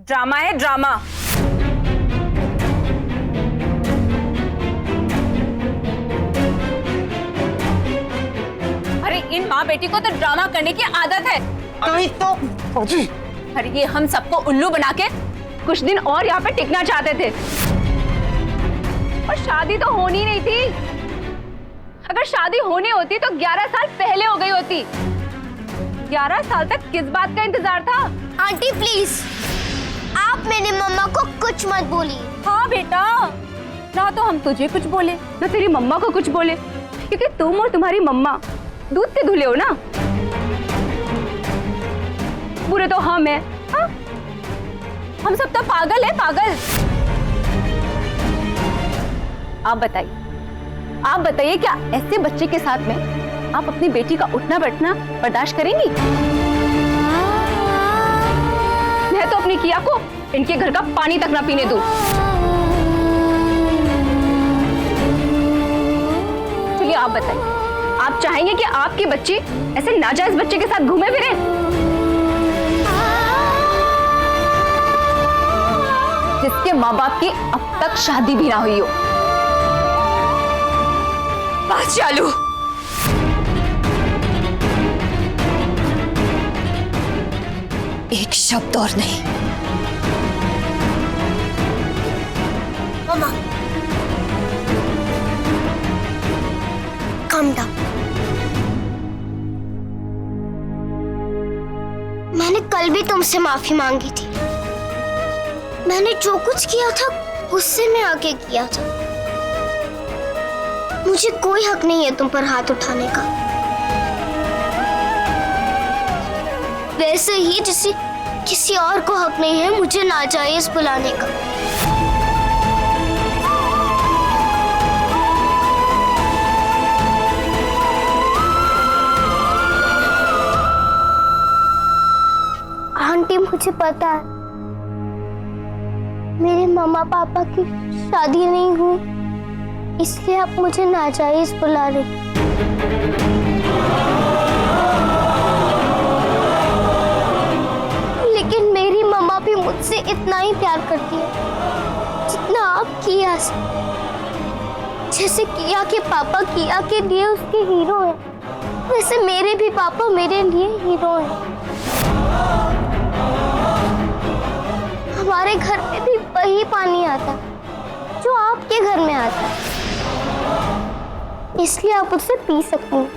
Drama है drama. अरे इन माँ बेटी को तो ड्रामा करने की आदत है। तो फौजी, अरे ये हम सबको उल्लू बना के कुछ दिन और यहाँ पे टिकना चाहते थे, और शादी तो होनी नहीं थी। अगर शादी होनी होती तो 11 साल पहले हो गई होती। 11 साल तक किस बात का इंतजार था? आंटी प्लीज, आप मेरी मम्मा को कुछ मत बोलिए। हाँ बेटा, ना तो हम तुझे कुछ बोले ना तेरी मम्मा को कुछ बोले, क्योंकि तुम और तुम्हारी मम्मा दूध के धुले हो ना। बुरे तो हम हैं, हाँ? हम सब तो पागल है, पागल। आप बताइए क्या ऐसे बच्चे के साथ में आप अपनी बेटी का उठना बैठना बर्दाश्त करेंगी? मैं तो अपनी किया को इनके घर का पानी तक ना पीने दूं। चलिए आप बताइए, आप चाहेंगे कि आपकी बच्ची ऐसे नाजायज बच्चे के साथ घूमे फिरे, जिसके माँ बाप की अब तक शादी भी ना हुई हो? बात चालू। एक शब्द और नहीं। मम्मा, calm down। मैंने कल भी तुमसे माफी मांगी थी। मैंने जो कुछ किया था गुस्से में आके किया था। मुझे कोई हक नहीं है तुम पर हाथ उठाने का, वैसे ही जैसे किसी और को हक नहीं है मुझे नाजायज बुलाने का। आंटी मुझे पता है मेरे मम्मा पापा की शादी नहीं हुई, इसलिए आप मुझे नाजायज बुला रहे। लेकिन मेरी मम्मा भी मुझसे इतना ही प्यार करती है जितना आप किया से। जैसे किया के पापा किया के लिए उसके हीरो हैं, वैसे मेरे भी पापा मेरे लिए हीरो हैं। हमारे घर में भी वही पानी आता जो आपके घर में आता है, इसलिए आप उससे पी सकती हैं।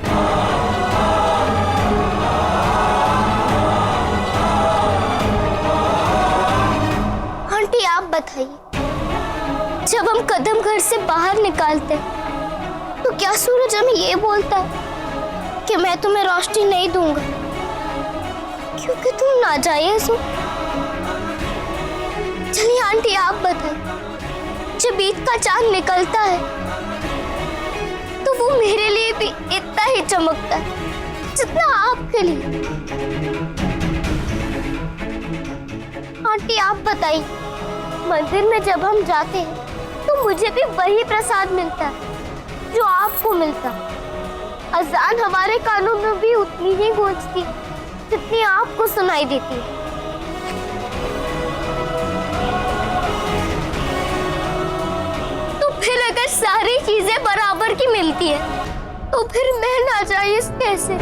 आंटी आप बताइए, जब हम कदम घर से बाहर निकालते हैं तो क्या सूरज हमें ये बोलता है कि मैं तुम्हें रोशनी नहीं दूंगा क्योंकि तुम नाजायज हो? चलिए आंटी आप बताइए, जब ईद का चांद निकलता है तो वो मेरे लिए भी इतना ही चमकता है जितना आपके लिए। आंटी आप बताइए, मंदिर में जब हम जाते हैं तो मुझे भी वही प्रसाद मिलता है जो आपको मिलता है। अजान हमारे कानों में भी उतनी ही गूंजती जितनी आपको सुनाई देती है। फिर अगर सारी चीजें बराबर की मिलती है तो फिर मैं नाजायज कैसे?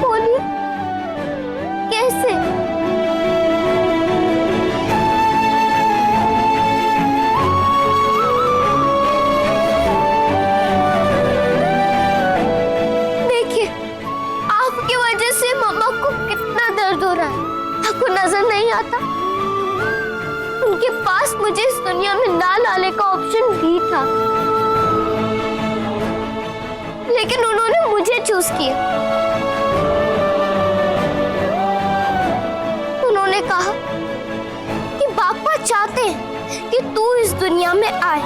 बोलिए कैसे? देखिए, आपकी वजह से मम्मा को कितना दर्द हो रहा है, आपको नजर नहीं आता? उनके पास मुझे इस दुनिया में ना लाने का ऑप्शन भी था, लेकिन उन्होंने मुझे चूज किया। उन्होंने कहा कि पापा चाहते हैं कि तू इस दुनिया में आए,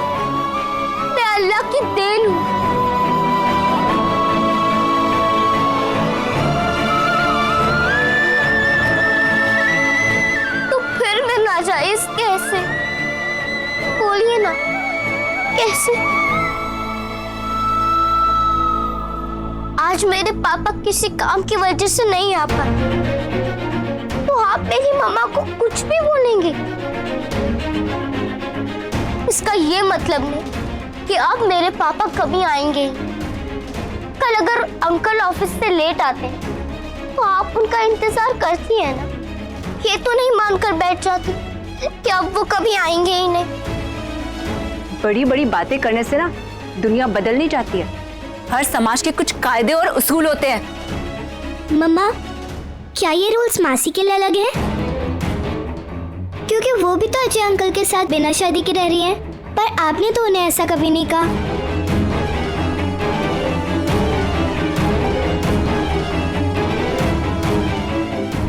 मैं अल्लाह की देन हूं। नाजायज कैसे? बोलिए ना कैसे? आज मेरे पापा पापा किसी काम की वजह से नहीं आ पाए तो आप मेरी मम्मा को कुछ भी बोलेंगे। इसका ये मतलब नहीं कि अब मेरे पापा कभी आएंगे ही। कल अगर अंकल ऑफिस से लेट आते हैं तो आप उनका इंतजार करती है ना। ये तो नहीं मानकर बैठ जाती कि अब वो कभी आएंगे ही नहीं। बड़ी बड़ी बातें करने से ना दुनिया बदल नहीं जाती है। हर समाज के कुछ कायदे और उसूल होते हैं। मम्मा, क्या ये रूल्स मासी के लिए अलग है? क्योंकि वो भी तो अजय अंकल के साथ बिना शादी के रह रही हैं, पर आपने तो उन्हें ऐसा कभी नहीं कहा।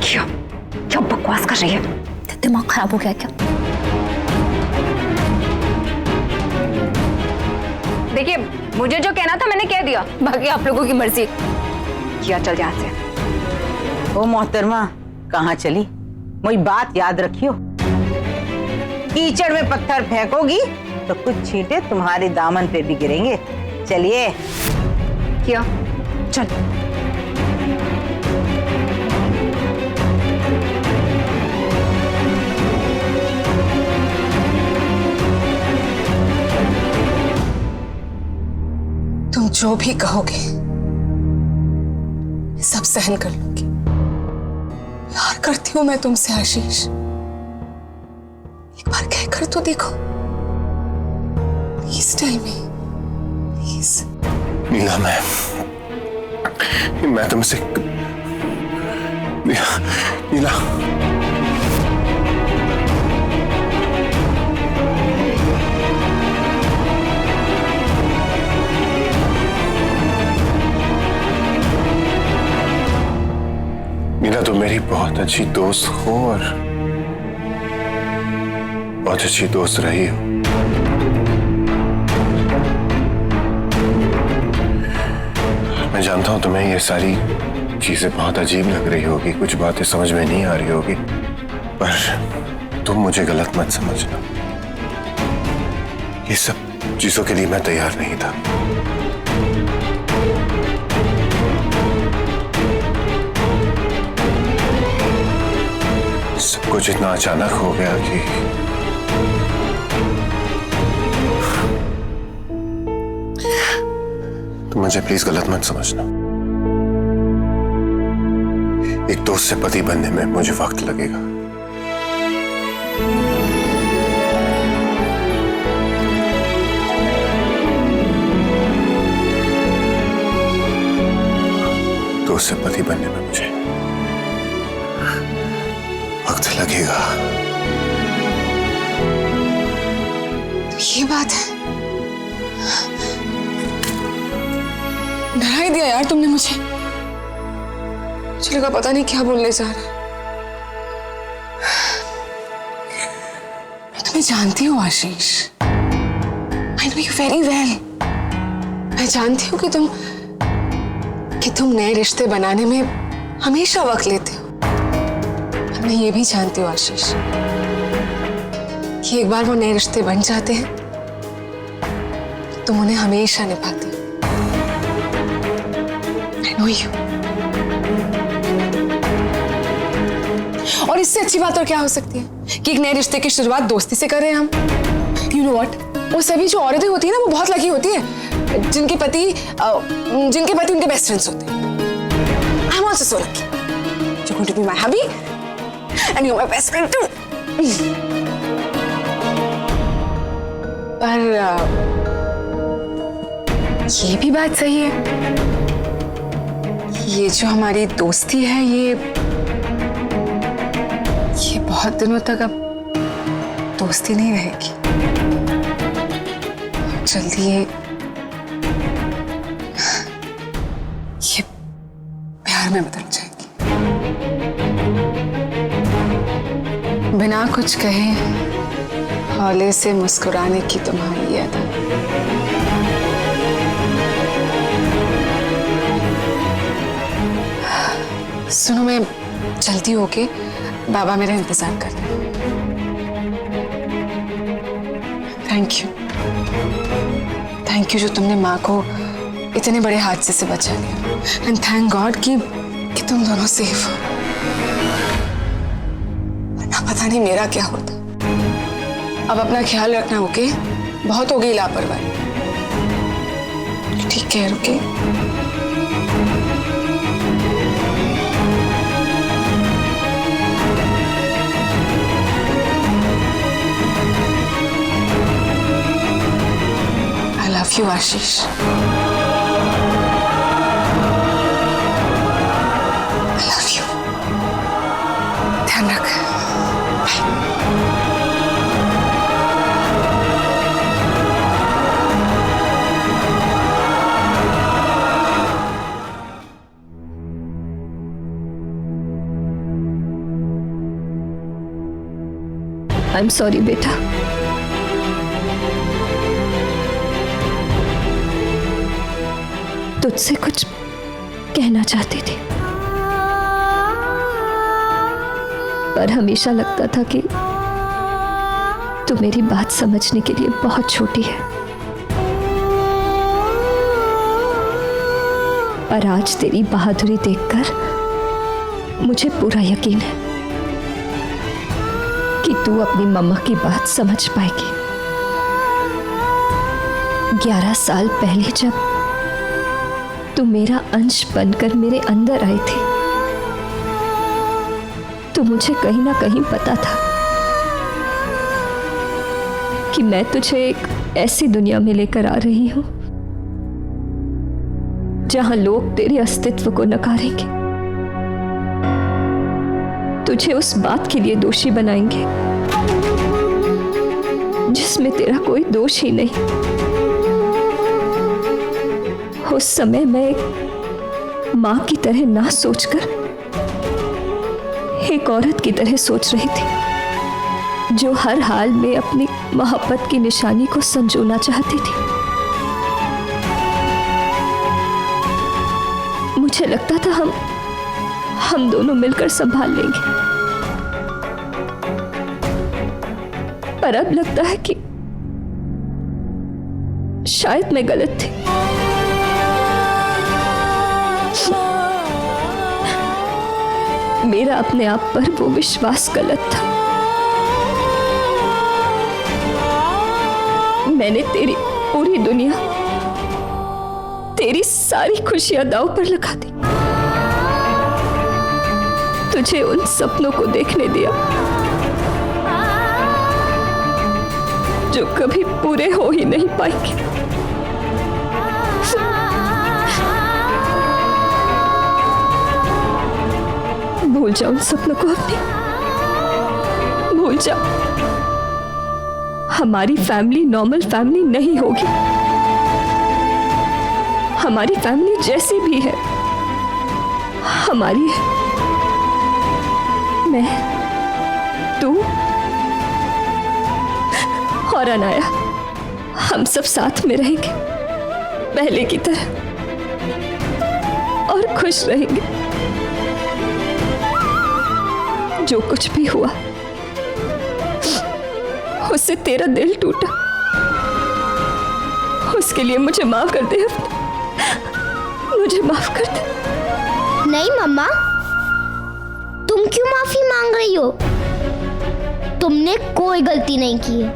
क्या क्या बकवास कर रही है? दिमाग खराब हो गया क्या? देखिए, मुझे जो कहना था मैंने कह दिया, बाकी आप लोगों की मर्जी। किया चल यहाँ से। ओ मोहतरमा, कहाँ चली? वही बात याद रखियो, कीचड़ में पत्थर फेंकोगी तो कुछ छींटे तुम्हारे दामन पे भी गिरेंगे। चलिए। किया चल। तुम जो भी कहोगे सब सहन कर लूंगी। प्यार करती हूं मैं तुमसे आशीष, एक बार कहकर तो देखो। Please tell me, please. Neela, मैं तुमसे नीला, नीला, तुम मेरी बहुत अच्छी दोस्त हो और बहुत अच्छी दोस्त रही हो। मैं जानता हूं तुम्हें ये सारी चीजें बहुत अजीब लग रही होगी, कुछ बातें समझ में नहीं आ रही होगी, पर तुम मुझे गलत मत समझना। ये सब चीजों के लिए मैं तैयार नहीं था। सब कुछ इतना अचानक हो गया कि तुम मुझे प्लीज गलत मत समझना। एक दोस्त से पति बनने में मुझे वक्त लगेगा। दोस्त से पति बनने में मुझे वक्त लगेगा। तो ये बात है, डरा ही दिया यार तुमने मुझे। मुझे लगा पता नहीं क्या बोलने जा रहा है। मैं तुम्हें जानती हूँ Ashish, I know you very well. मैं जानती हूँ कि तुम नए रिश्ते बनाने में हमेशा वक्त लेते हो। मैं ये भी जानती हूँ आशीष कि एक बार वो नए रिश्ते बन जाते हैं तो तुम उन्हें हमेशा निभाते हो। I know you। और इससे अच्छी बात और क्या हो सकती है कि एक नए रिश्ते की शुरुआत दोस्ती से कर रहे हैं हम। You know what? वो सभी जो औरतें होती है ना, वो बहुत लकी होती है जिनके पति उनके बेस्ट फ्रेंड्स होते हैं। I'm also so lucky। You're going to be my hubby and you're my best friend too। पर ये भी बात सही है, ये जो हमारी दोस्ती है ये बहुत दिनों तक अब दोस्ती नहीं रहेगी। जल्दी ये प्यार में बदल जाएगी। बिना कुछ कहे हौले से मुस्कुराने की तुम्हारी ये अदा। सुनो, मैं जल्दी होके, बाबा मेरा इंतजार कर रहे हैं। थैंक यू जो तुमने माँ को इतने बड़े हादसे से बचा लिया। एंड थैंक गॉड कि तुम दोनों सेफ हो। वरना पता नहीं मेरा क्या होता। अब अपना ख्याल रखना, ओके? बहुत हो गई लापरवाही। ठीक है, okay? I love you, Ashish. I love you। ध्यान रख। आई एम सॉरी बेटा। तुझसे कुछ कहना चाहती थी, पर हमेशा लगता था कि तू मेरी बात समझने के लिए बहुत छोटी है। पर आज तेरी बहादुरी देखकर मुझे पूरा यकीन है कि तू अपनी मम्मा की बात समझ पाएगी। 11 साल पहले जब तू मेरा अंश बनकर मेरे अंदर आई थी, तो मुझे कहीं ना कहीं पता था कि मैं तुझे एक ऐसी दुनिया में लेकर आ रही हूं जहां लोग तेरे अस्तित्व को नकारेंगे, तुझे उस बात के लिए दोषी बनाएंगे जिसमें तेरा कोई दोष ही नहीं। उस समय मैं एक मां की तरह ना सोचकर एक औरत की तरह सोच रही थी, जो हर हाल में अपनी मोहब्बत की निशानी को संजोना चाहती थी। मुझे लगता था हम दोनों मिलकर संभाल लेंगे, पर अब लगता है कि शायद मैं गलत थी। मेरा अपने आप पर वो विश्वास गलत था। मैंने तेरी पूरी दुनिया, तेरी सारी खुशियां दांव पर लगा दी, तुझे उन सपनों को देखने दिया जो कभी पूरे हो ही नहीं पाएंगे। भूल जाओ उन सपनों को, अपने भूल जाओ। हमारी फैमिली नॉर्मल फैमिली नहीं होगी। हमारी फैमिली जैसी भी है हमारी है। मैं, तू और अनाया, हम सब साथ में रहेंगे पहले की तरह और खुश रहेंगे। जो कुछ भी हुआ उससे तेरा दिल टूटा, उसके लिए मुझे माफ कर दे, मुझे माफ कर दे। नहीं मम्मा, तुम क्यों माफी मांग रही हो? तुमने कोई गलती नहीं की है।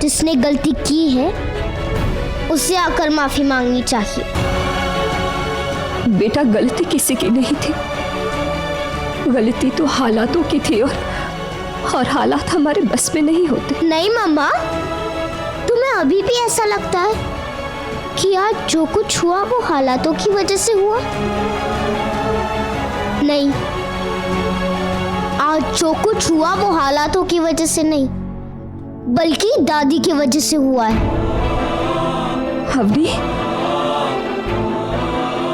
जिसने गलती की है उसे आकर माफी मांगनी चाहिए। बेटा, गलती किसी की नहीं थी, गलती तो हालातों की थी और हालात हमारे बस में नहीं होते। नहीं मम्मा, तुम्हें अभी भी ऐसा लगता है कि आज जो कुछ हुआ वो हालातों की वजह से हुआ? नहीं, आज जो कुछ हुआ वो हालातों की वजह से नहीं, बल्कि दादी की वजह से हुआ है। अवनी,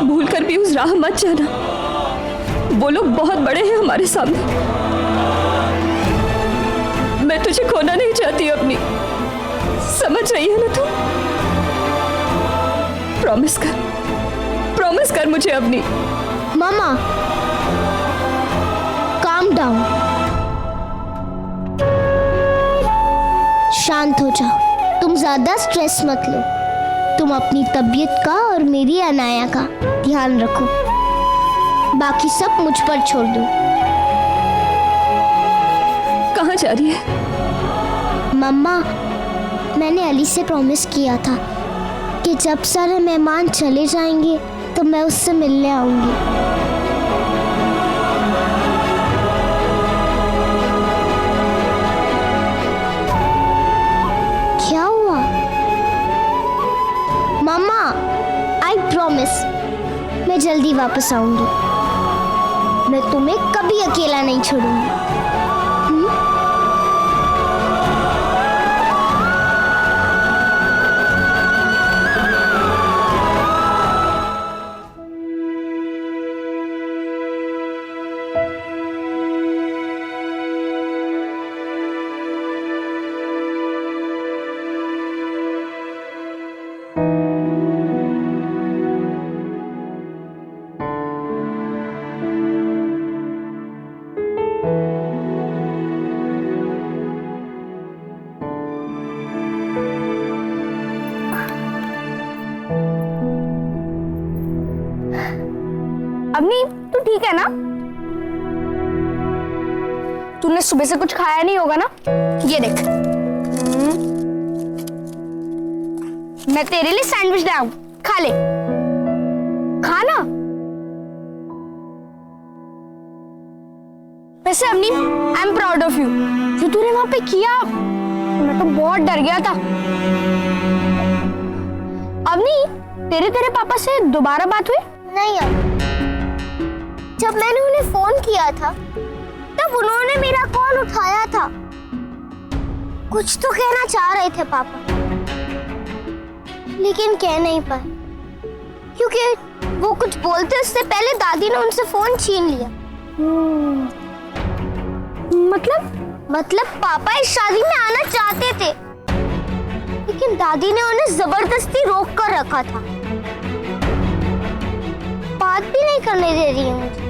भूल कर भी उस राह मत जाना। वो लोग बहुत बड़े हैं हमारे सामने। मैं तुझे खोना नहीं चाहती अपनी, समझ रही है ना तू? प्रॉमिस कर मुझे अपनी। मामा, काम डाउन, शांत हो जाओ। तुम ज्यादा स्ट्रेस मत लो। तुम तुम अपनी तबीयत का और मेरी अनाया का ध्यान रखो, बाकी सब मुझ पर छोड़ दो। कहाँ जा रही है? मम्मा, मैंने अली से प्रॉमिस किया था कि जब सारे मेहमान चले जाएंगे तो मैं उससे मिलने आऊंगी। क्या हुआ? मम्मा, आई प्रॉमिस मैं जल्दी वापस आऊंगी। मैं तुम्हें कभी अकेला नहीं छोड़ूंगी। अवनी, तू ठीक है ना? तूने सुबह से कुछ खाया नहीं होगा ना? ये देख, मैं तेरे लिए सैंडविच लाया हूं, खा ले। खाना। वैसे Avni, I am proud of you. जो तूने वहां पे किया, मैं तो बहुत डर गया था। अवनी, तेरे पापा से दोबारा बात हुई? नहीं यार, जब मैंने उन्हें फोन किया था तब उन्होंने मेरा कॉल उठाया था। कुछ तो कहना चाह रहे थे पापा, लेकिन कह नहीं पाए क्योंकि वो कुछ बोलते उससे पहले दादी ने उनसे फोन छीन लिया। मतलब पापा इस शादी में आना चाहते थे, लेकिन दादी ने उन्हें जबरदस्ती रोक कर रखा था। बात भी नहीं करने दे रही है मुझे।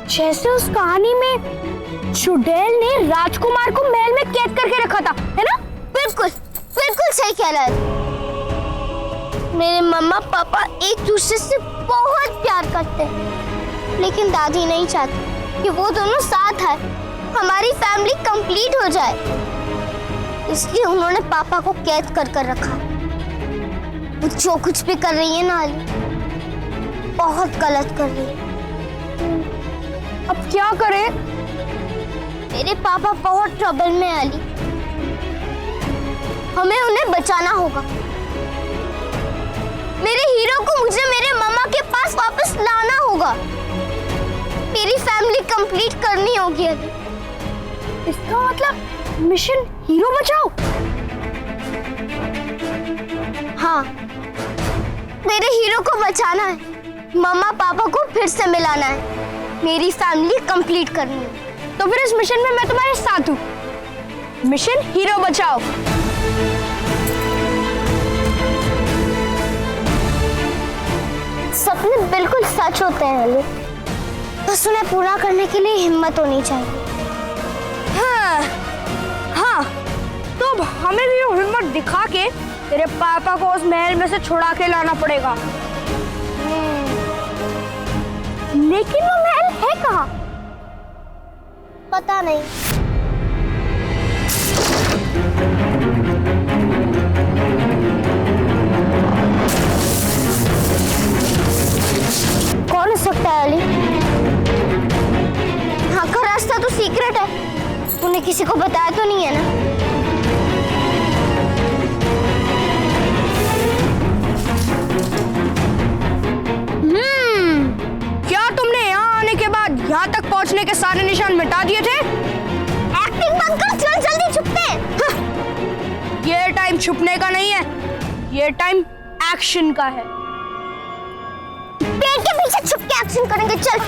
जैसे उस कहानी में चुड़ैल ने राजकुमार को महल में कैद करके रखा था, है ना? बिल्कुल सही कह रहा है। मेरे मम्मा पापा एक दूसरे से बहुत प्यार करते हैं, लेकिन दादी नहीं चाहती कि वो दोनों साथ आए, हमारी फैमिली कंप्लीट हो जाए। इसलिए उन्होंने पापा को कैद कर रखा। वो जो कुछ भी कर रही है ना अली, बहुत गलत कर रही है। अब क्या करें? मेरे पापा बहुत ट्रबल में है अली, हमें उन्हें बचाना होगा। मेरे हीरो को मुझे मेरे मामा के पास वापस लाना होगा। मेरी फैमिली कंप्लीट करनी होगी अली। इसका मतलब मिशन हीरो बचाओ? हाँ, मेरे हीरो को बचाना है, मम्मा पापा को फिर से मिलाना है, मेरी फैमिली कंप्लीट करनी है। तो फिर इस मिशन में मैं तुम्हारे साथ हूँ। मिशन हीरो बचाओ। सपने बिल्कुल सच होते हैं अली, बस उन्हें पूरा करने के लिए हिम्मत होनी चाहिए। हाँ, तो अब हमें भी वो हिम्मत दिखा के तेरे पापा को उस महल में से छुड़ा के लाना पड़ेगा। लेकिन वो महल है कहाँ? पता नहीं। कौन हो सकता है अली? यहाँ का रास्ता तो सीक्रेट है, तूने किसी को बताया तो नहीं है ना? क्या तुमने यहाँ आने के बाद यहाँ तक पहुँचने के सारे निशान मिटा दिए थे? एक्टिंग बंद कर, चल जल्दी छुपते। ये टाइम छुपने का नहीं है, ये टाइम एक्शन का है। पेड़ के पीछे छुप के एक्शन करेंगे, चल।